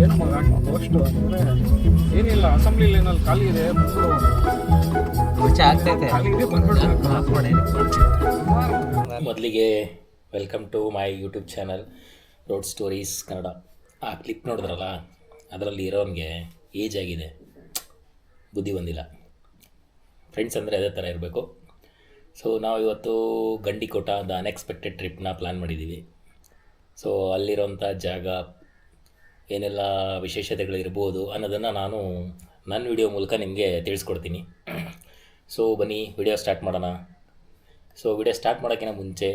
ಏನು ಮಗ ಪೋಸ್ಟು ಅಂದರೆ ಏನಿಲ್ಲ, ಅಸೆಂಬ್ಲಿ ಲೈನಲ್ಲಿ ಖಾಲಿ ಇದೆ, ಆಗ್ತೈತೆ ಖಾಲಿ ಇದೆ, ಬಂದ್ಬಿಟ್ಟು. ಮೊದಲಿಗೆ welcome to my YouTube channel road stories Kannada. ಆ ಕ್ಲಿಪ್ ನೋಡಿದ್ರಲ್ಲ, ಅದರಲ್ಲಿ ಇರೋನಿಗೆ ಏಜ್ ಆಗಿದೆ, ಬುದ್ಧಿ ಬಂದಿಲ್ಲ. ಫ್ರೆಂಡ್ಸ್ ಅಂದರೆ ಅದೇ ಥರ ಇರಬೇಕು. ಸೊ ನಾವು ಇವತ್ತು ಗಂಡಿಕೋಟ ದ ಅನ್ಎಕ್ಸ್ಪೆಕ್ಟೆಡ್ ಟ್ರಿಪ್ನ ಪ್ಲ್ಯಾನ್ ಮಾಡಿದ್ದೀವಿ. ಸೊ ಅಲ್ಲಿರೋಂಥ ಜಾಗ ಏನೆಲ್ಲ ವಿಶೇಷತೆಗಳಿರ್ಬೋದು ಅನ್ನೋದನ್ನು ನಾನು ನನ್ನ ವಿಡಿಯೋ ಮೂಲಕ ನಿಮಗೆ ತಿಳಿಸ್ಕೊಡ್ತೀನಿ. ಸೊ ಬನ್ನಿ ವಿಡಿಯೋ ಸ್ಟಾರ್ಟ್ ಮಾಡೋಣ. ಸೊ ವಿಡಿಯೋ ಸ್ಟಾರ್ಟ್ ಮಾಡೋಕ್ಕಿಂತ ಮುಂಚೆ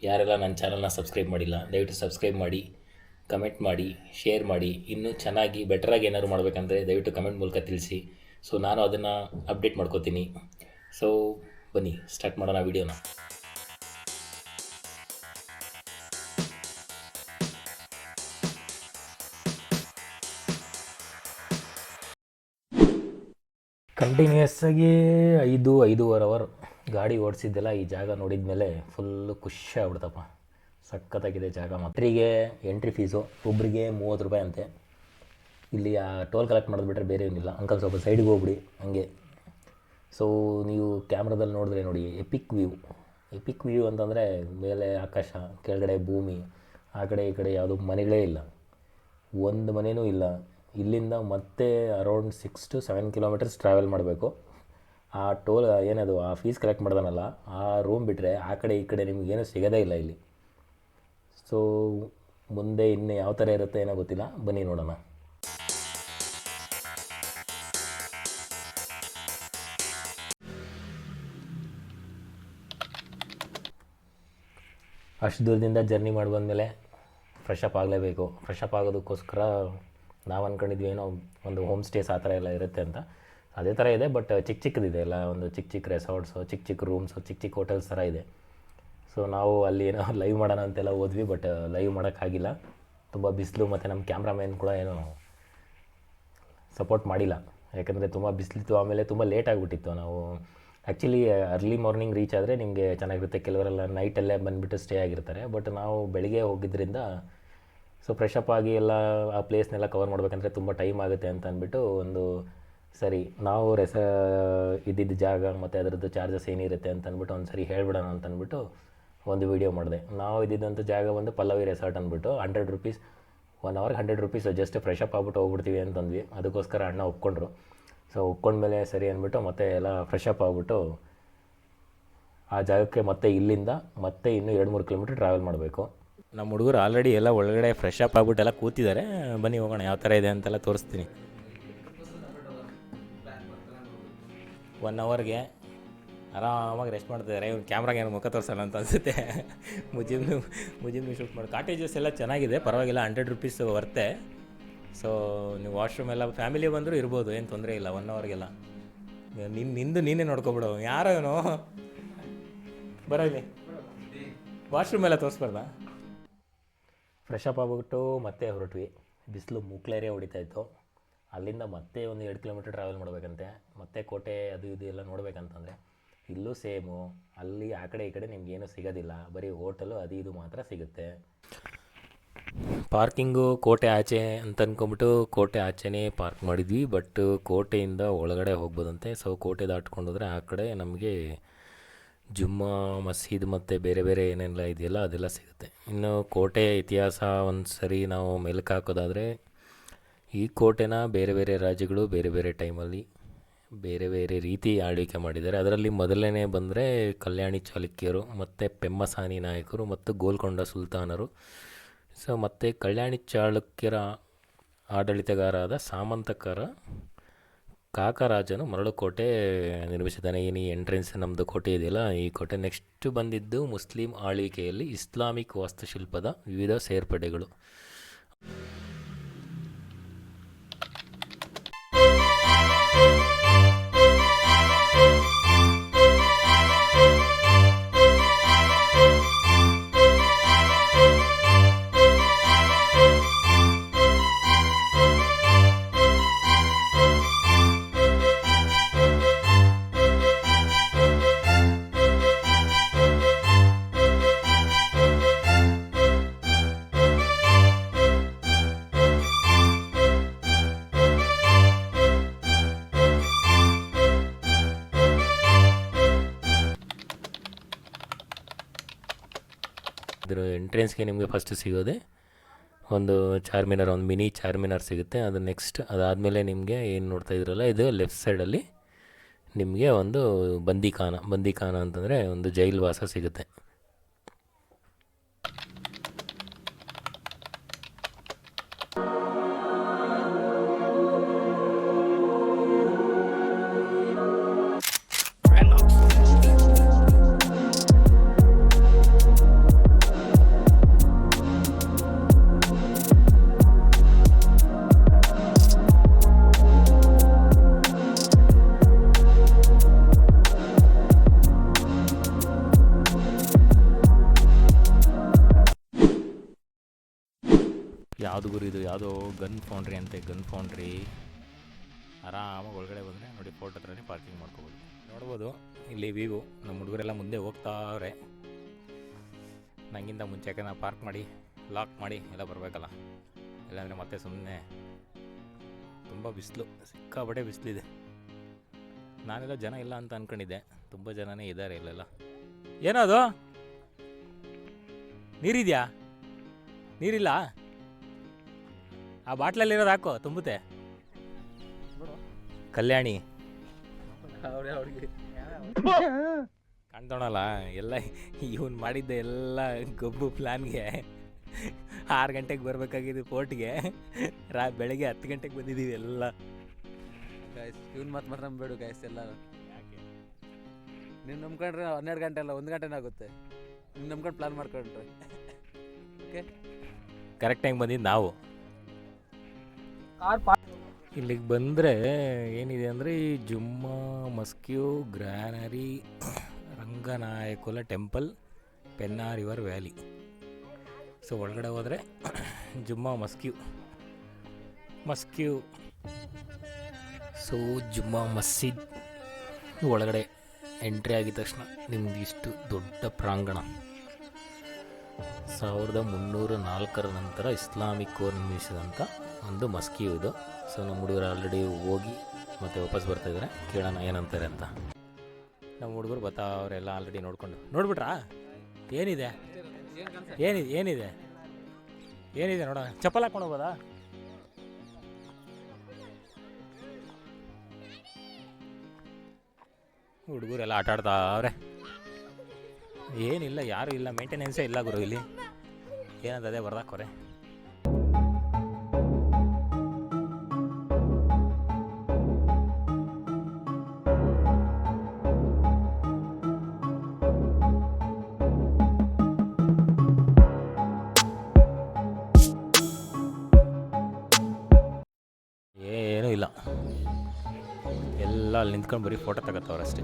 ಯಾರೆಲ್ಲ ನನ್ನ ಚಾನಲ್ನ ಸಬ್ಸ್ಕ್ರೈಬ್ ಮಾಡಿಲ್ಲ, ದಯವಿಟ್ಟು ಸಬ್ಸ್ಕ್ರೈಬ್ ಮಾಡಿ, ಕಮೆಂಟ್ ಮಾಡಿ, ಶೇರ್ ಮಾಡಿ. ಇನ್ನೂ ಚೆನ್ನಾಗಿ ಬೆಟರಾಗಿ ಏನಾದ್ರು ಮಾಡಬೇಕಂದ್ರೆ ದಯವಿಟ್ಟು ಕಮೆಂಟ್ ಮೂಲಕ ತಿಳಿಸಿ. ಸೊ ನಾನು ಅದನ್ನು ಅಪ್ಡೇಟ್ ಮಾಡ್ಕೋತೀನಿ. ಸೊ ಬನ್ನಿ ಸ್ಟಾರ್ಟ್ ಮಾಡೋಣ ವಿಡಿಯೋನ. ಕಂಟಿನ್ಯೂಸ್ ಆಗಿ 5-5.5 ಅವರ್ ಗಾಡಿ ಓಡಿಸಿದ್ದೆಲ್ಲ ಈ ಜಾಗ ನೋಡಿದ ಮೇಲೆ ಫುಲ್ಲು ಖುಷಿ ಆಗ್ಬಿಡ್ತಪ್ಪ. ಸಖತ್ತಾಗಿದೆ ಜಾಗ. ಮತ್ತರಿಗೆ ಎಂಟ್ರಿ ಫೀಸು ಒಬ್ಬರಿಗೆ 30 ರೂಪಾಯಿ ಅಂತೆ. ಇಲ್ಲಿ ಆ ಟೋಲ್ ಕಲೆಕ್ಟ್ ಮಾಡೋದು ಬಿಟ್ಟರೆ ಬೇರೆ ಏನಿಲ್ಲ. ಅಂಕಲ್ ಸ್ವಲ್ಪ ಸೈಡ್ಗೆ ಹೋಗ್ಬಿಡಿ ಹಂಗೆ. ಸೊ ನೀವು ಕ್ಯಾಮ್ರಾದಲ್ಲಿ ನೋಡಿದ್ರೆ ನೋಡಿ, ಎಪಿಕ್ ವ್ಯೂ ಅಂತಂದರೆ ಮೇಲೆ ಆಕಾಶ, ಕೆಳಗಡೆ ಭೂಮಿ, ಆ ಕಡೆ ಈ ಕಡೆ ಯಾವುದೂ ಮನೆಗಳೇ ಇಲ್ಲ, ಒಂದು ಮನೆಯೂ ಇಲ್ಲ. ಇಲ್ಲಿಂದ ಮತ್ತೆ ಅರೌಂಡ್ 6 to 7 ಕಿಲೋಮೀಟರ್ಸ್ ಟ್ರಾವೆಲ್ ಮಾಡಬೇಕು. ಆ ಟೋಲ್ ಏನದು ಆ ಫೀಸ್ ಕಲೆಕ್ಟ್ ಮಾಡ್ದಾನಲ್ಲ, ಆ ರೂಮ್ ಬಿಟ್ಟರೆ ಆ ಕಡೆ ಈ ಕಡೆ ನಿಮಗೇನು ಸಿಗೋದೇ ಇಲ್ಲ ಇಲ್ಲಿ. ಸೊ ಮುಂದೆ ಇನ್ನು ಯಾವ ಥರ ಇರುತ್ತೆ ಏನೋ ಗೊತ್ತಿಲ್ಲ, ಬನ್ನಿ ನೋಡೋಣ. ಅಷ್ಟು ದೂರದಿಂದ ಜರ್ನಿ ಮಾಡಿ ಬಂದಮೇಲೆ ಫ್ರೆಶ್ ಅಪ್ ಆಗಲೇಬೇಕು. ಫ್ರೆಶ್ ಅಪ್ ಆಗೋದಕ್ಕೋಸ್ಕರ ನಾವು ಅಂದ್ಕೊಂಡಿದ್ವಿ ಏನೋ ಒಂದು ಹೋಮ್ ಸ್ಟೇಸ್ ಆ ಥರ ಎಲ್ಲ ಇರುತ್ತೆ ಅಂತ. ಅದೇ ಥರ ಇದೆ, ಬಟ್ ಚಿಕ್ಕದಿದೆ ಎಲ್ಲ. ಒಂದು ಚಿಕ್ಕ ರೆಸಾರ್ಟ್ಸು, ಚಿಕ್ಕ ರೂಮ್ಸು, ಚಿಕ್ಕ ಹೋಟೆಲ್ಸ್ ಥರ ಇದೆ. ಸೊ ನಾವು ಅಲ್ಲಿ ಏನೋ ಲೈವ್ ಮಾಡೋಣ ಅಂತೆಲ್ಲ ಹೋದ್ವಿ, ಬಟ್ ಲೈವ್ ಮಾಡೋಕ್ಕಾಗಿಲ್ಲ. ತುಂಬ ಬಿಸಿಲು, ಮತ್ತು ನಮ್ಮ ಕ್ಯಾಮ್ರಾಮ್ಯಾನ್ ಕೂಡ ಏನೋ ಸಪೋರ್ಟ್ ಮಾಡಿಲ್ಲ, ಯಾಕಂದರೆ ತುಂಬ ಬಿಸಿಲಿತ್ತು. ಆಮೇಲೆ ತುಂಬ ಲೇಟ್ ಆಗಿಬಿಟ್ಟಿತ್ತು. ನಾವು ಆ್ಯಕ್ಚುಲಿ ಅರ್ಲಿ ಮಾರ್ನಿಂಗ್ ರೀಚ್ ಆದರೆ ನಿಮಗೆ ಚೆನ್ನಾಗಿರುತ್ತೆ. ಕೆಲವರೆಲ್ಲ ನೈಟಲ್ಲೇ ಬಂದುಬಿಟ್ಟು ಸ್ಟೇ ಆಗಿರ್ತಾರೆ. ಬಟ್ ನಾವು ಬೆಳಿಗ್ಗೆ ಹೋಗಿದ್ದರಿಂದ ಸೊ ಫ್ರೆಶ್ ಅಪ್ ಆಗಿ ಎಲ್ಲ ಆ ಪ್ಲೇಸ್ನೆಲ್ಲ ಕವರ್ ಮಾಡಬೇಕಂದ್ರೆ ತುಂಬ ಟೈಮ್ ಆಗುತ್ತೆ ಅಂತ ಅಂದ್ಬಿಟ್ಟು ಒಂದು ಸರಿ ನಾವು ಇದ್ದಿದ್ದ ಜಾಗ ಮತ್ತು ಅದರದ್ದು ಚಾರ್ಜಸ್ ಏನಿರುತ್ತೆ ಅಂತ ಅಂದ್ಬಿಟ್ಟು ಒಂದು ಸರಿ ಹೇಳ್ಬಿಡೋಣ ಅಂತ ಅಂದ್ಬಿಟ್ಟು ಒಂದು ವೀಡಿಯೋ ಮಾಡಿದೆ. ನಾವು ಇದ್ದಿದ್ದಂಥ ಜಾಗ ಒಂದು ಪಲ್ಲವಿ ರೆಸಾರ್ಟ್ ಅಂದ್ಬಿಟ್ಟು 100 ರೂಪೀಸ್, 1 ಅವರ್ಗೆ 100 ರೂಪೀಸ್, ಜಸ್ಟ್ ಫ್ರೆಶ್ ಅಪ್ ಆಗ್ಬಿಟ್ಟು ಹೋಗ್ಬಿಡ್ತೀವಿ ಅಂತಂದ್ವಿ. ಅದಕ್ಕೋಸ್ಕರ ಅಣ್ಣ ಒಪ್ಕೊಂಡ್ರು. ಸೊ ಒಪ್ಕೊಂಡ್ಮೇಲೆ ಸರಿ ಅಂದ್ಬಿಟ್ಟು ಮತ್ತೆ ಎಲ್ಲ ಫ್ರೆಶ್ ಅಪ್ ಆಗಿಬಿಟ್ಟು ಆ ಜಾಗಕ್ಕೆ ಮತ್ತೆ ಇಲ್ಲಿಂದ ಮತ್ತೆ ಇನ್ನೂ 2-3 ಕಿಲೋಮೀಟ್ರ್ ಟ್ರಾವೆಲ್ ಮಾಡಬೇಕು. ನಮ್ಮ ಹುಡುಗರು ಆಲ್ರೆಡಿ ಎಲ್ಲ ಒಳಗಡೆ ಫ್ರೆಶ್ ಅಪ್ ಆಗ್ಬಿಟ್ಟು ಎಲ್ಲ ಕೂತಿದ್ದಾರೆ. ಬನ್ನಿ ಹೋಗೋಣ, ಯಾವ ಥರ ಇದೆ ಅಂತೆಲ್ಲ ತೋರಿಸ್ತೀನಿ. 1 ಅವರ್ಗೆ ಆರಾಮಾಗಿ ರೆಸ್ಟ್ ಮಾಡ್ತಿದ್ದಾರೆ. ಇವ್ನು ಕ್ಯಾಮ್ರಾಗೆ ಏನೋ ಮುಖ ತೋರಿಸೋಣ ಅಂತ ಅನಿಸುತ್ತೆ. ಮುಜಿಮ್ನು ಶೂಟ್ ಮಾಡಿ. ಕಾಟೇಜಸ್ ಎಲ್ಲ ಚೆನ್ನಾಗಿದೆ, ಪರವಾಗಿಲ್ಲ, 100 ರೂಪೀಸ್ ವರ್ತೆ. ಸೊ ನೀವು ವಾಶ್ರೂಮ್ ಎಲ್ಲ ಫ್ಯಾಮಿಲಿ ಬಂದರೂ ಇರ್ಬೋದು, ಏನು ತೊಂದರೆ ಇಲ್ಲ. 1 ಅವರ್ಗೆಲ್ಲ ನಿಂದು ನೀನೇ ನೋಡ್ಕೊಬಿಡು. ಯಾರೋ ಏನೋ ಬರೋ ಇಲ್ಲಿ ವಾಶ್ರೂಮ್ ಎಲ್ಲ ತೋರಿಸ್ಬಾರ್ದಾ? ಫ್ರೆಶ್ ಅಪ್ ಆಗ್ಬಿಟ್ಟು ಮತ್ತೆ ಹೊರಟ್ವಿ. ಬಿಸಿಲು ಮೂಕ್ಲೇರಿಯೇ ಹೊಡಿತಾಯಿತ್ತು. ಅಲ್ಲಿಂದ ಮತ್ತೆ ಒಂದು 2 ಕಿಲೋಮೀಟ್ರ್ ಟ್ರಾವೆಲ್ ಮಾಡಬೇಕಂತೆ. ಮತ್ತೆ ಕೋಟೆ ಅದು ಇದು ಎಲ್ಲ ನೋಡಬೇಕಂತಂದರೆ ಇಲ್ಲೂ ಸೇಮು. ಅಲ್ಲಿ ಆ ಕಡೆ ಈ ಕಡೆ ನಿಮಗೇನು ಸಿಗೋದಿಲ್ಲ, ಬರೀ ಹೋಟೆಲು ಅದು ಇದು ಮಾತ್ರ ಸಿಗುತ್ತೆ. ಪಾರ್ಕಿಂಗು ಕೋಟೆ ಆಚೆ ಅಂತ ಅಂದ್ಕೊಂಬಿಟ್ಟು ಕೋಟೆ ಆಚೆನೇ ಪಾರ್ಕ್ ಮಾಡಿದ್ವಿ. ಬಟ್ ಕೋಟೆಯಿಂದ ಒಳಗಡೆ ಹೋಗ್ಬೋದಂತೆ. ಸೊ ಕೋಟೆ ದಾಟ್ಕೊಂಡೋದ್ರೆ ಆ ಕಡೆ ನಮಗೆ ಜುಮ್ಮಾ ಮಸೀದ್ ಮತ್ತು ಬೇರೆ ಬೇರೆ ಏನೆಲ್ಲ ಇದೆಯಲ್ಲ ಅದೆಲ್ಲ ಸಿಗುತ್ತೆ. ಇನ್ನು ಕೋಟೆ ಇತಿಹಾಸ ಒಂದು ಸರಿ ನಾವು ಮೆಲುಕು ಹಾಕೋದಾದರೆ, ಈ ಕೋಟೆನ ಬೇರೆ ಬೇರೆ ರಾಜ್ಯಗಳು ಬೇರೆ ಬೇರೆ ಟೈಮಲ್ಲಿ ಬೇರೆ ಬೇರೆ ರೀತಿ ಆಳ್ವಿಕೆ ಮಾಡಿದ್ದಾರೆ. ಅದರಲ್ಲಿ ಮೊದಲನೇ ಬಂದರೆ ಕಲ್ಯಾಣಿ ಚಾಲುಕ್ಯರು, ಮತ್ತು ಪೆಮ್ಮಸಾನಿ ನಾಯಕರು ಮತ್ತು ಗೋಲ್ಕೊಂಡ ಸುಲ್ತಾನರು. ಸೊ ಮತ್ತು ಕಲ್ಯಾಣಿ ಚಾಳುಕ್ಯರ ಆಡಳಿತಗಾರಾದ ಸಾಮಂತಕರ ಕಾಕರಾಜನು ಮರಳುಕೋಟೆ ನಿರ್ಮಿಸಿದ್ದಾನೆ. ಈ ಎಂಟ್ರೆನ್ಸ್ ನಮ್ಮದು ಕೋಟೆ ಇದೆಯಲ್ಲ, ಈ ಕೋಟೆ. ನೆಕ್ಸ್ಟ್ ಬಂದಿದ್ದು ಮುಸ್ಲಿಂ ಆಳ್ವಿಕೆಯಲ್ಲಿ ಇಸ್ಲಾಮಿಕ್ ವಾಸ್ತುಶಿಲ್ಪದ ವಿವಿಧ ಸೇರ್ಪಡೆಗಳು. ಎಂಟ್ರೆನ್ಸ್ಗೆ ನಿಮಗೆ ಫಸ್ಟ್ ಸಿಗೋದೆ ಒಂದು ಚಾರ್ಮಿನಾರ್, ಒಂದು ಮಿನಿ ಚಾರ್ಮಿನಾರ್ ಸಿಗುತ್ತೆ. ಅದು ನೆಕ್ಸ್ಟ್ ಅದಾದಮೇಲೆ ನಿಮಗೆ ಏನು ನೋಡ್ತಾ ಇದ್ರಲ್ಲ, ಇದು ಲೆಫ್ಟ್ ಸೈಡಲ್ಲಿ ನಿಮಗೆ ಒಂದು ಬಂದಿಖಾನ ಅಂತಂದರೆ ಒಂದು ಜೈಲು ವಾಸ ಸಿಗುತ್ತೆ. ಯಾವುದು ಗುರು ಇದು, ಯಾವುದೋ ಗನ್ ಫೌಂಡ್ರಿ ಅಂತೆ. ಗನ್ ಫೌಂಡ್ರಿ ಆರಾಮಾಗಿ ಒಳಗಡೆ ಬಂದರೆ ನೋಡಿ, ಫೋರ್ಟ್ ಹತ್ರನೇ ಪಾರ್ಕಿಂಗ್ ಮಾಡ್ಕೋಬೋದು. ನೋಡ್ಬೋದು ಇಲ್ಲಿ ವ್ಯೂ. ನಮ್ಮ ಹುಡುಗರೆಲ್ಲ ಮುಂದೆ ಹೋಗ್ತಾವ್ರೆ ನನಗಿಂತ ಮುಂಚೆ, ಯಾಕೆ ನಾನು ಪಾರ್ಕ್ ಮಾಡಿ ಲಾಕ್ ಮಾಡಿ ಎಲ್ಲ ಬರಬೇಕಲ್ಲ, ಇಲ್ಲಾಂದರೆ ಮತ್ತೆ ಸುಮ್ಮನೆ ತುಂಬ ಬಿಸಿಲು, ಸಿಕ್ಕಾಪಟ್ಟೆ ಬಿಸಿಲಿದೆ. ನಾನೆಲ್ಲ ಜನ ಇಲ್ಲ ಅಂತ ಅಂದ್ಕೊಂಡಿದ್ದೆ, ತುಂಬ ಜನನೇ ಇದ್ದಾರೆ ಇಲ್ಲೆಲ್ಲ. ಏನದು ನೀರಿದೆಯಾ? ನೀರಿಲ್ಲ? ಆ ಬಾಟ್ಲಲ್ಲಿರೋದು ಹಾಕೋ, ತುಂಬುತ್ತೆ. ಕಲ್ಯಾಣಿ ಕಾಣ್ತೋಣಲ್ಲ ಎಲ್ಲ ಇವನು ಮಾಡಿದ್ದೆ ಎಲ್ಲ ಗಬ್ಬು ಪ್ಲ್ಯಾನ್ಗೆ. 6 ಗಂಟೆಗೆ ಬರಬೇಕಾಗಿದ್ದು ಪೋರ್ಟ್ಗೆ, ಬೆಳಗ್ಗೆ 10 ಗಂಟೆಗೆ ಬಂದಿದ್ದೀವಿ ಎಲ್ಲ. ಗಾಯ್ಸ್ ಇವ್ನು ಮಾತ್ರ ನಂಬೇಡು ಗಾಯ್ಸ್, ಎಲ್ಲ ನೀನು ನಂಬ್ಕೊಂಡ್ರೆ 12 ಗಂಟೆ ಅಲ್ಲ 1 ಗಂಟೆನೇ ಆಗುತ್ತೆ. ನೀನು ನಂಬ್ಕೊಂಡು ಪ್ಲ್ಯಾನ್ ಮಾಡ್ಕೊಂಡ್ರೆ ಓಕೆ. ಕರೆಕ್ಟ್ ಟೈಮ್ ಬಂದಿದ್ದು ನಾವು. ಇಲ್ಲಿಗೆ ಬಂದರೆ ಏನಿದೆ ಅಂದರೆ ಈ Jumma mosque granary Ranganayakula temple Penna river valley. So ಒಳಗಡೆ ಹೋದರೆ ಜುಮ್ಮಾ ಮಸ್ಕ್ಯೂ ಸೊ ಜುಮ್ಮಾ ಮಸ್ಜಿದ್ ಒಳಗಡೆ ಎಂಟ್ರಿ ಆಗಿದ ತಕ್ಷಣ ನಿಮ್ಗೆ ಇಷ್ಟು ದೊಡ್ಡ ಪ್ರಾಂಗಣ. 1304 ನಂತರ ಇಸ್ಲಾಮಿಕ್ ನಿರ್ಮಿಸಿದಂಥ ಒಂದು ಮಸ್ಕಿಯು ಇದು. ಸೊ ನಮ್ಮ ಹುಡುಗರು ಆಲ್ರೆಡಿ ಹೋಗಿ ಮತ್ತೆ ವಾಪಸ್ ಬರ್ತಾಯಿದ್ದಾರೆ, ಕೇಳೋಣ ಏನಂತಾರೆ ಅಂತ. ನಮ್ಮ ಹುಡುಗರು ಅವರೆಲ್ಲ ಆಲ್ರೆಡಿ ನೋಡ್ಬಿಟ್ರಾ? ಏನಿದೆ ನೋಡೋಣ. ಚಪ್ಪಲ್ ಹಾಕೊಂಡು ಹೋಗೋದಾ? ಹುಡುಗರೆಲ್ಲ ಆಟ ಆಡ್ತಾವ್ರೆ. ಏನಿಲ್ಲ, ಯಾರೂ ಇಲ್ಲ, ಮೇಂಟೆನೆನ್ಸೇ ಇಲ್ಲ ಗುರು ಇಲ್ಲಿ. ಏನಂತದೆ ಬರ್ದಾಕೋರೆ. ಏನೂ ಇಲ್ಲ, ಎಲ್ಲ ಅಲ್ಲಿ ನಿಂತ್ಕೊಂಡು ಬರೀ ಫೋಟೋ ತಗೋತಾವ್ರೆ ಅಷ್ಟೇ.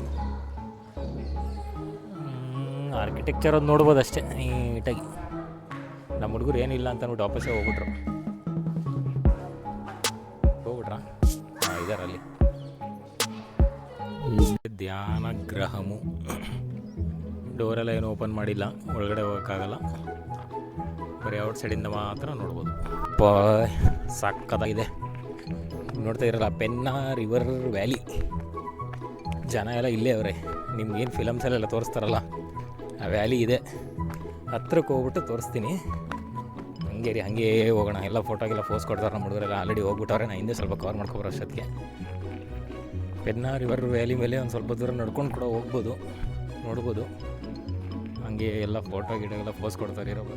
ಆರ್ಕಿಟೆಕ್ಚರ್ ಅದು ನೋಡ್ಬೋದು ಅಷ್ಟೇ ನೀಟಾಗಿ. ನಮ್ಮ ಹುಡುಗರು ಏನಿಲ್ಲ ಅಂತ ನೋಡಿ ವಾಪಸ್ಸೇ ಹೋಗ್ಬಿಟ್ರಾ? ಇದರಲ್ಲಿ ಧ್ಯಾನ ಗ್ರಹಮು. ಡೋರೆಲ್ಲ ಏನು ಓಪನ್ ಮಾಡಿಲ್ಲ, ಒಳಗಡೆ ಹೋಗೋಕ್ಕಾಗಲ್ಲ, ಬರೀ ಔಟ್ ಸೈಡಿಂದ ಮಾತ್ರ ನೋಡ್ಬೋದು. ಸಕ್ಕತ್ತಾಗಿದೆ. ನೋಡ್ತಾ ಇರಲ್ಲ, ಪೆನ್ನಾ ರಿವರ್ ವ್ಯಾಲಿ. ಜನ ಎಲ್ಲ ಇಲ್ಲೇ ಅವರೇ. ನಿಮ್ಗೇನು ಫಿಲಮ್ಸಲ್ಲೆಲ್ಲ ತೋರಿಸ್ತಾರಲ್ಲ ಆ ವ್ಯಾಲಿ ಇದೆ. ಹತ್ರಕ್ಕೆ ಹೋಗ್ಬಿಟ್ಟು ತೋರಿಸ್ತೀನಿ. ಹಾಗೆ ಹೋಗೋಣ. ಎಲ್ಲ ಫೋಟೋಗೆಲ್ಲ ಪೋಸ್ ಕೊಡ್ತಾರೆ ನಮ್ಮ ಹುಡುಗರೆಲ್ಲ. ಆಲ್ರೆಡಿ ಹೋಗ್ಬಿಟ್ಟವ್ರೆ. ನಾನು ಹಿಂದೆ ಸ್ವಲ್ಪ ಕವರ್ ಮಾಡ್ಕೊಬರೋ ಅಷ್ಟೊತ್ತಿಗೆ ಪೆನ್ನಾ ರಿವರ್ ವ್ಯಾಲಿ ಮೇಲೆ ಒಂದು ಸ್ವಲ್ಪ ದೂರ ನಡ್ಕೊಂಡು ಕೂಡ ನೋಡ್ಬೋದು. ಹಾಗೆ ಎಲ್ಲ ಫೋಟೋ ಗಿಡಗೆಲ್ಲ ಪೋಸ್ ಕೊಡ್ತಾರೆ ಇರೋದು.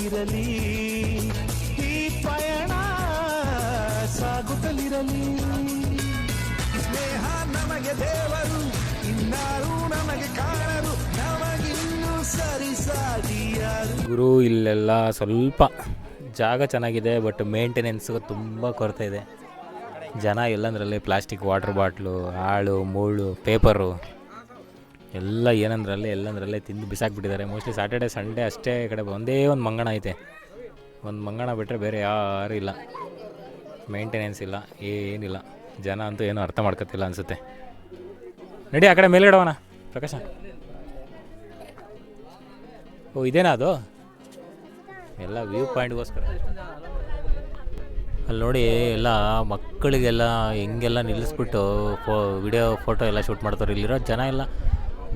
ಇರಲಿ ಈ ಪಯಣ ಸಾಗುತ್ತಲಿರಲಿ. ಸ್ನೇಹ ನಮಗೆ ದೇವರು, ಇನ್ನಾರು ನಮಗೆ ಕಾಣರು, ನಮಗಿನ್ನೂ ಸರಿಸಾಗಿಯಾರು. ಗುರು ಇಲ್ಲೆಲ್ಲ ಸ್ವಲ್ಪ ಜಾಗ ಚೆನ್ನಾಗಿದೆ, ಬಟ್ ಮೇಂಟೆನೆನ್ಸ್ ತುಂಬ ಕೊರತೆ ಇದೆ. ಜನ ಎಲ್ಲಂದ್ರಲ್ಲಿ ಪ್ಲಾಸ್ಟಿಕ್ ವಾಟರ್ ಬಾಟ್ಲು, ಹಾಳು ಮೂಳು ಪೇಪರು ಎಲ್ಲ ಎಲ್ಲಂದ್ರಲ್ಲೇ ತಿಂದು ಬಿಸಾಕ್ಬಿಟ್ಟಿದ್ದಾರೆ. ಮೋಸ್ಟ್ಲಿ ಸ್ಯಾಟರ್ಡೆ ಸಂಡೇ ಅಷ್ಟೇ ಈ ಕಡೆ ಒಂದೇ ಒಂದು ಮಂಗಣ ಐತೆ. ಒಂದು ಮಂಗಣ ಬಿಟ್ಟರೆ ಬೇರೆ ಯಾರೂ ಇಲ್ಲ. ಮೇಂಟೆನೆನ್ಸ್ ಇಲ್ಲ, ಏನಿಲ್ಲ. ಜನ ಅಂತೂ ಏನೂ ಅರ್ಥ ಮಾಡ್ಕೊತಿಲ್ಲ ಅನಿಸುತ್ತೆ. ನಡಿ ಆ ಕಡೆ ಮೇಲ್ಗಡವನ ಪ್ರಕಾಶ. ಓ ಇದೇನಾ ಅದು? ಎಲ್ಲ ವ್ಯೂ ಪಾಯಿಂಟ್ಗೋಸ್ಕರ. ಅಲ್ಲಿ ನೋಡಿ ಎಲ್ಲ ಮಕ್ಕಳಿಗೆಲ್ಲ ಹೆಂಗೆಲ್ಲ ನಿಲ್ಲಿಸ್ಬಿಟ್ಟು ಫೋಟೋ ಎಲ್ಲ ಶೂಟ್ ಮಾಡ್ತಾರೆ. ಇಲ್ಲಿರೋ ಜನ ಎಲ್ಲ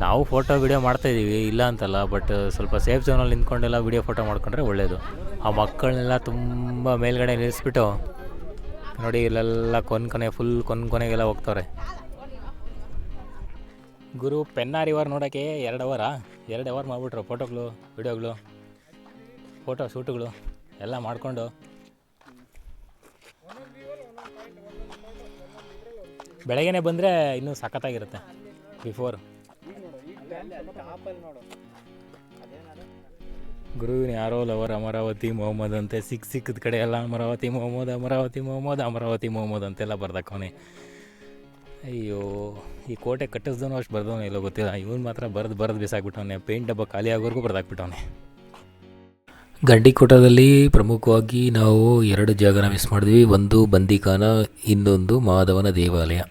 ನಾವು ಫೋಟೋ ವಿಡಿಯೋ ಮಾಡ್ತಾಯಿದ್ದೀವಿ, ಇಲ್ಲ ಅಂತಲ್ಲ, ಬಟ್ ಸ್ವಲ್ಪ ಸೇಫ್ ಝೋನಲ್ಲಿ ನಿಂತ್ಕೊಂಡೆಲ್ಲ ವಿಡಿಯೋ ಫೋಟೋ ಮಾಡ್ಕೊಂಡ್ರೆ ಒಳ್ಳೆಯದು. ಆ ಮಕ್ಕಳನ್ನೆಲ್ಲ ತುಂಬ ಮೇಲ್ಗಡೆ ನಿಲ್ಲಿಸ್ಬಿಟ್ಟು ನೋಡಿ ಇಲ್ಲೆಲ್ಲ ಫುಲ್ ಕೊನೆಗೆಲ್ಲ ಹೋಗ್ತವ್ರೆ. ಗುರು ಪೆನ್ನಾರ್ ಇವರ್ ನೋಡೋಕ್ಕೆ 2 ಅವರ್ ಮಾಡಿಬಿಟ್ರು ಫೋಟೋಗಳು, ವಿಡಿಯೋಗಳು, ಫೋಟೋ ಶೂಟುಗಳು ಎಲ್ಲ ಮಾಡಿಕೊಂಡು. ಬೆಳಗ್ಗೆನೇ ಬಂದರೆ ಇನ್ನೂ ಸಖತ್ತಾಗಿರುತ್ತೆ. ಬಿಫೋರ್ ಗುರುವಿನ ಯಾರೋ ಲವರ್ ಅಮರಾವತಿ ಮೊಹಮ್ಮದ್ ಅಂತೆ, ಸಿಕ್ಕದ ಕಡೆ ಎಲ್ಲ ಅಮರಾವತಿ ಮೊಹಮ್ಮದ್ ಅಂತೆಲ್ಲ ಬರ್ದಾಕವನೆ. ಅಯ್ಯೋ, ಈ ಕೋಟೆ ಕಟ್ಟಿಸ್ದವನು ಅಷ್ಟು ಬರ್ದವನು ಎಲ್ಲೋ ಗೊತ್ತಿಲ್ಲ. ಇವನು ಮಾತ್ರ ಬರೆದು ಬಿಸಾಕ್ಬಿಟ್ಟವನೆ. ಪೇಂಟ್ ಡಬ್ಬ ಖಾಲಿ ಆಗೋವರೆಗೂ ಬರ್ದಾಕ್ಬಿಟ್ಟವನೆ. ಗಂಡಿಕೋಟದಲ್ಲಿ ಪ್ರಮುಖವಾಗಿ ನಾವು 2 ಜಾಗನ ಮಿಸ್ ಮಾಡಿದ್ವಿ. ಒಂದು ಬಂದಿಖಾನ, ಇನ್ನೊಂದು ಮಾಧವನ ದೇವಾಲಯ.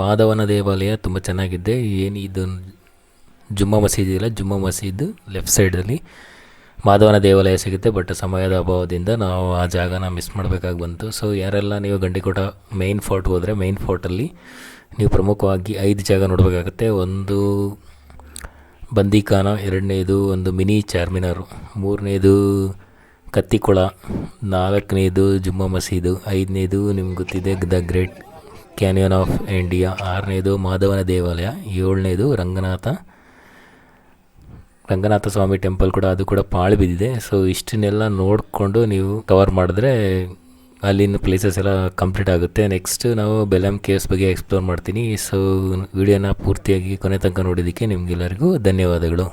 ಮಾಧವನ ದೇವಾಲಯ ತುಂಬ ಚೆನ್ನಾಗಿದೆ. ಏನು ಇದು ಜುಮ್ಮಾ ಮಸೀದಿ ಇಲ್ಲ, ಜುಮ್ಮಾ ಮಸೀದು ಲೆಫ್ಟ್ ಸೈಡಲ್ಲಿ ಮಾಧವನ ದೇವಾಲಯ ಸಿಗುತ್ತೆ. ಬಟ್ ಸಮಯದ ಅಭಾವದಿಂದ ನಾವು ಆ ಜಾಗನ ಮಿಸ್ ಮಾಡಬೇಕಾಗಿ ಬಂತು. ಸೊ ಯಾರೆಲ್ಲ ನೀವು ಗಂಡಿಕೋಟ ಮೇಯ್ನ್ ಫೋರ್ಟ್ಗೆ ಹೋದರೆ, ಮೇಯ್ನ್ ಫೋರ್ಟಲ್ಲಿ ನೀವು ಪ್ರಮುಖವಾಗಿ 5 ಜಾಗ ನೋಡಬೇಕಾಗುತ್ತೆ. ಒಂದು ಬಂದಿಖಾನ, 2ನೇದು ಒಂದು ಮಿನಿ ಚಾರ್ಮಿನಾರು, 3ನೇದು ಕತ್ತಿಕೊಳ, 4ನೇದು ಜುಮ್ಮಾ ಮಸೀದು, 5ನೇದು ನಿಮ್ಗೆ ಗೊತ್ತಿದೆ the great canyon of India, 6ನೇದು ಮಾಧವನ ದೇವಾಲಯ, 7ನೇದು ರಂಗನಾಥ ಸ್ವಾಮಿ ಟೆಂಪಲ್ ಕೂಡ, ಅದು ಕೂಡ ಪಾಳು ಬಿದ್ದಿದೆ. ಸೊ ಇಷ್ಟನ್ನೆಲ್ಲ ನೋಡಿಕೊಂಡು ನೀವು ಕವರ್ ಮಾಡಿದ್ರೆ ಅಲ್ಲಿನ ಪ್ಲೇಸಸ್ ಎಲ್ಲ ಕಂಪ್ಲೀಟ್ ಆಗುತ್ತೆ. ನೆಕ್ಸ್ಟ್ ನಾವು ಬೆಲಮ್ ಕೇವ್ಸ್ ಬಗ್ಗೆ ಎಕ್ಸ್ಪ್ಲೋರ್ ಮಾಡ್ತೀನಿ. ಸೊ ವಿಡಿಯೋನ ಪೂರ್ತಿಯಾಗಿ ಕೊನೆ ತನಕ ನೋಡಿದ್ದಕ್ಕೆ ನಿಮಗೆಲ್ಲರಿಗೂ ಧನ್ಯವಾದಗಳು.